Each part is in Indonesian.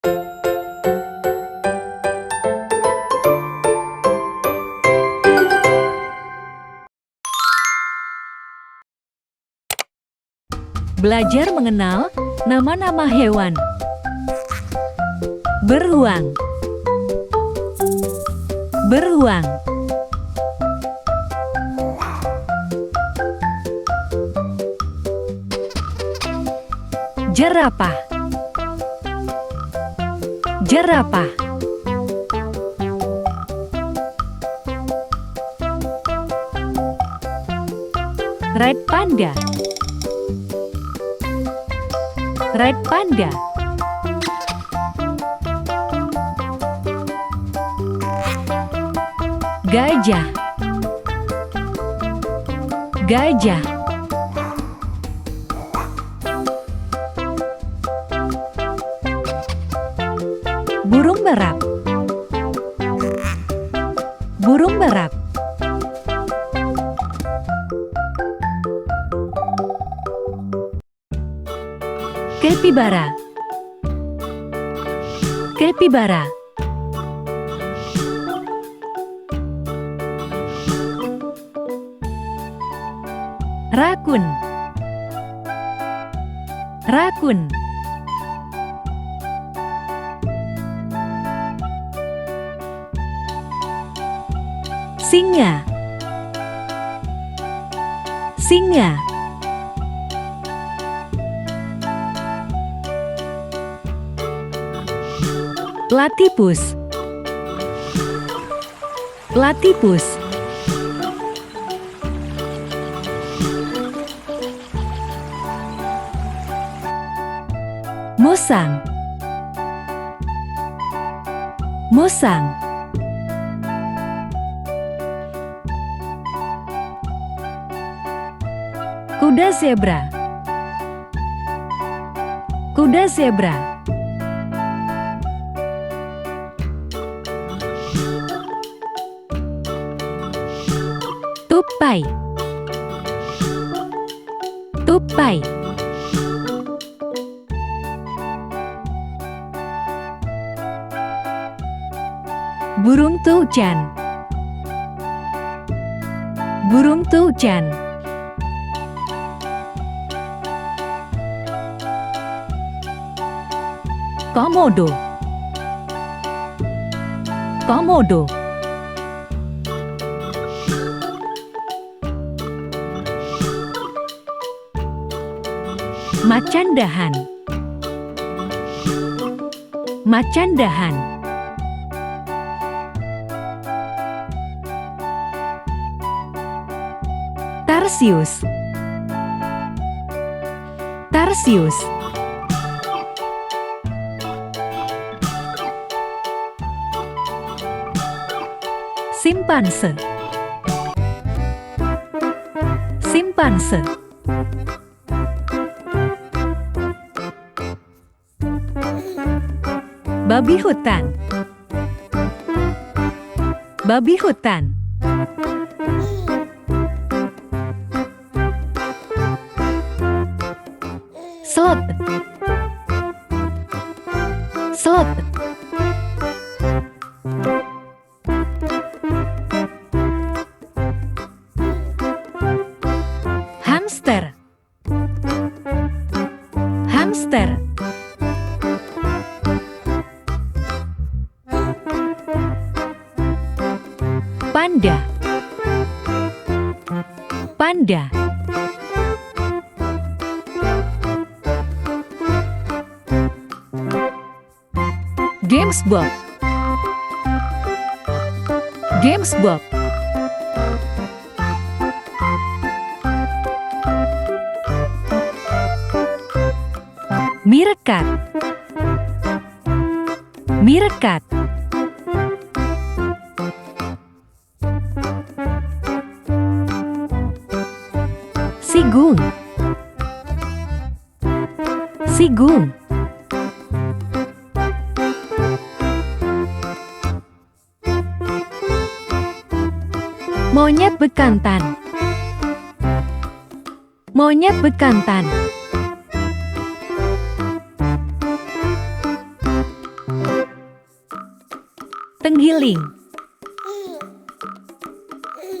Belajar mengenal nama-nama hewan. Beruang. Beruang. Jerapah. Jerapah. Red panda. Red panda. Gajah. Gajah. Burung merak. Burung merak. Capybara. Capybara. Rakun. Rakun. Singa. Singa. Platypus. Platypus. Musang. Musang. Kuda zebra. Kuda zebra. Tupai. Tupai. Burung tucan. Burung tucan. Komodo. Komodo. Macan dahan. Macan dahan. Tarsius. Tarsius. Simpanse. Simpanse. Babi hutan. Babi hutan. Sloth. Sloth. Hamster. Hamster. Panda. Panda. Gamesbok. Gamesbok. Meerkat. Meerkat. Sigung. Sigung. Monyet bekantan. Monyet bekantan. Tenggiling.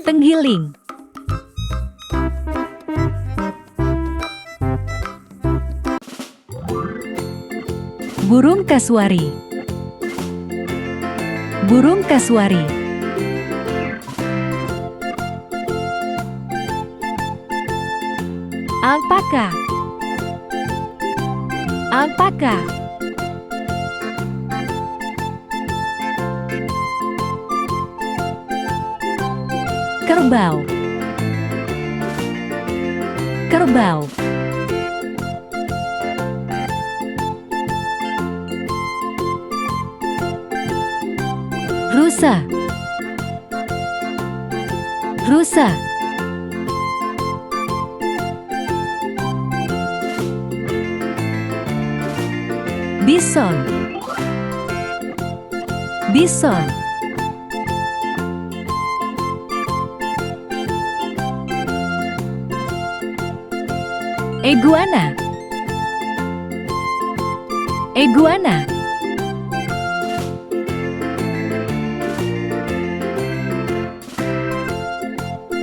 Tenggiling. Burung kasuari. Burung kasuari. Alpaka. Alpaka. Kerbau. Kerbau. Rusa. Rusa. Bison. Bison. Iguana. Iguana.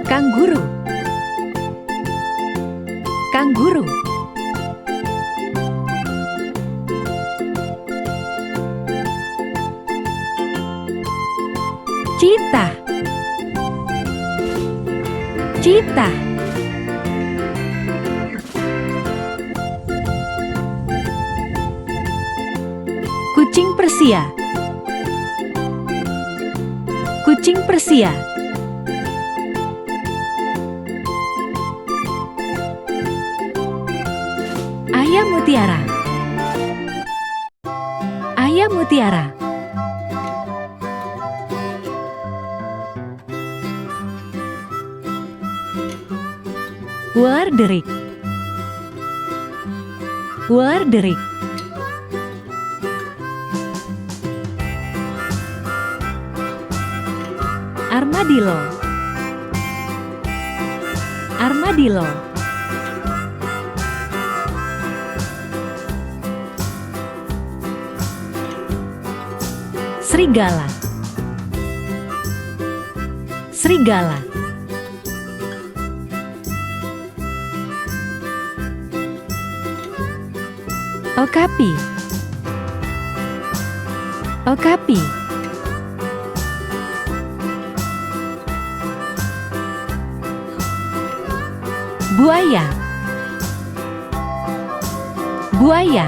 Kanguru. Kanguru. Cheetah. Cheetah. Kucing Persia. Kucing Persia. Ayam mutiara. Ayam mutiara. Warderik. Warderik. Armadillo. Armadillo. Serigala. Serigala. Okapi. Okapi. Buaya. Buaya.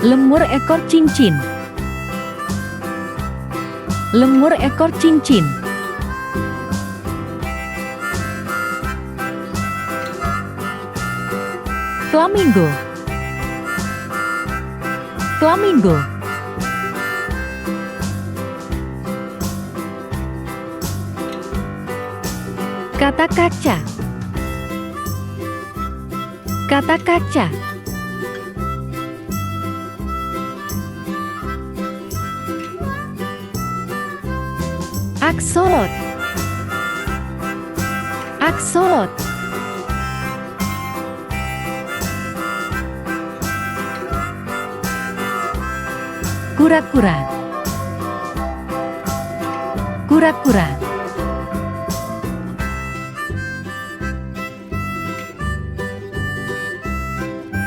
Lemur ekor cincin. Lemur ekor cincin. Flamingo. Flamingo. Kata kaca. Kata kaca. Aksolot. Aksolot. Kura-kura. Kura-kura.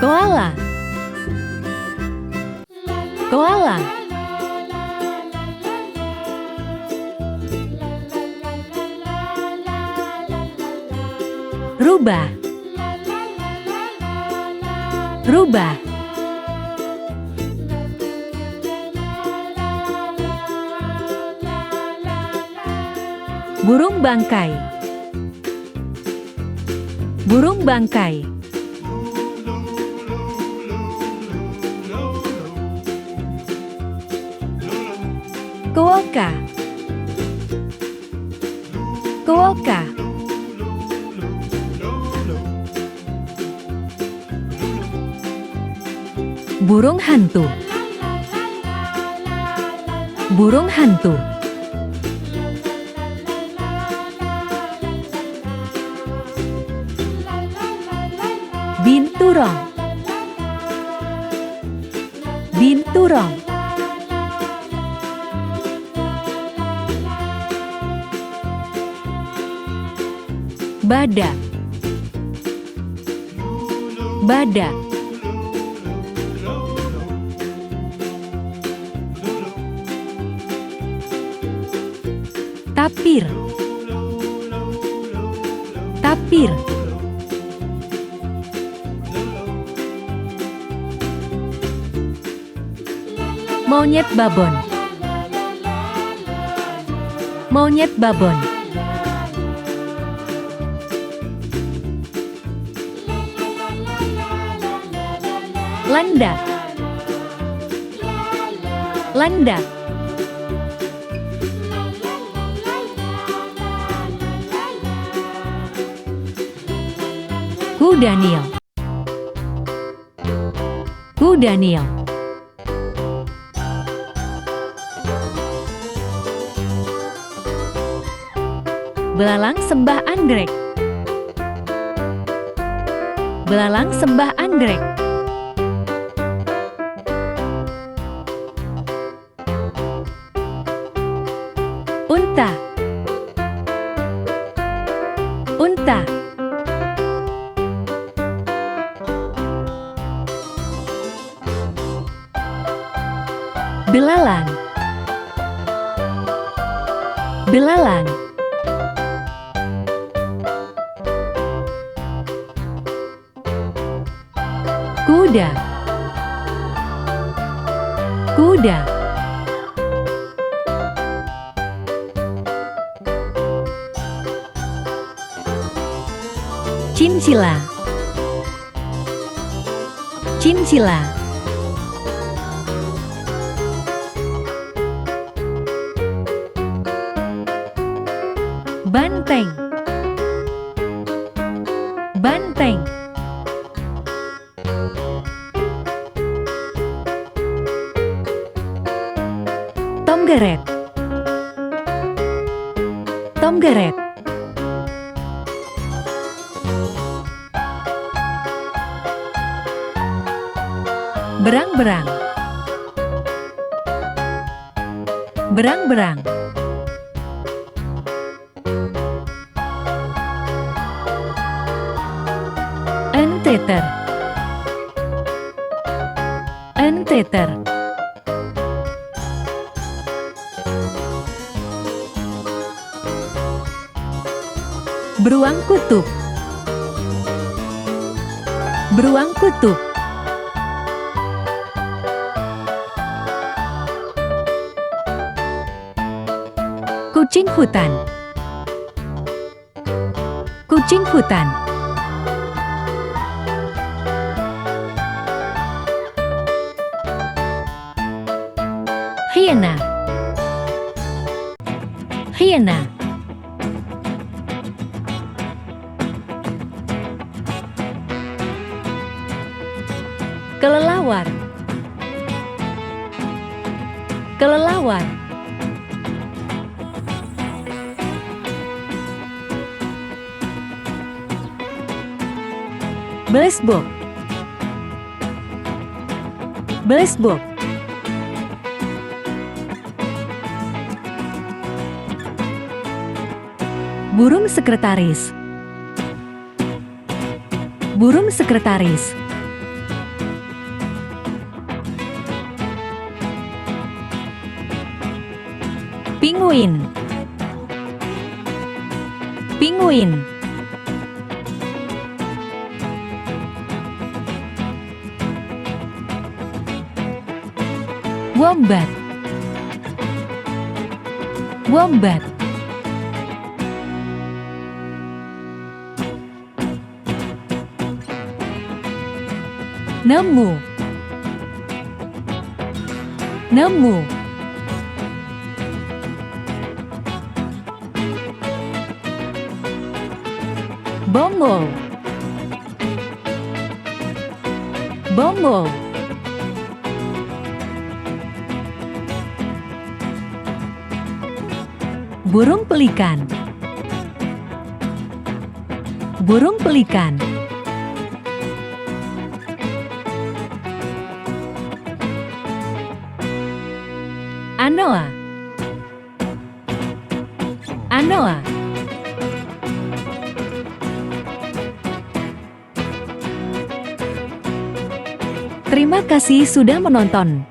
Koala. Koala. Rubah. Rubah. Burung bangkai. Burung bangkai. Quokka. Quokka. Burung hantu. Burung hantu. Binturong. Binturong. Badak. Badak. Tapir. Tapir. Monyet babon. Monyet babon. Landak. Landak. Kuda Nil. Kuda Nil. Belalang sembah anggrek. Belalang sembah anggrek. Unta. Unta. Belalang. Belalang. Kuda. Kuda. Cincila. Cincila. Banteng. Banteng. Tomgeret. Tomgeret. Berang-berang. Berang-berang. Enteter. Enteter. Beruang kutub. Beruang kutub. Kucing hutan. Kucing hutan. Hiena. Hiena. Kelelawar. Kelelawar. Blesbok. Blesbok. Burung sekretaris. Burung sekretaris. Pinguin. Pinguin. Wombat. Wombat. Nemu. Nemu. Bongol. Bongol. Burung pelikan. Burung pelikan. Anoa. Anoa. Terima kasih sudah menonton.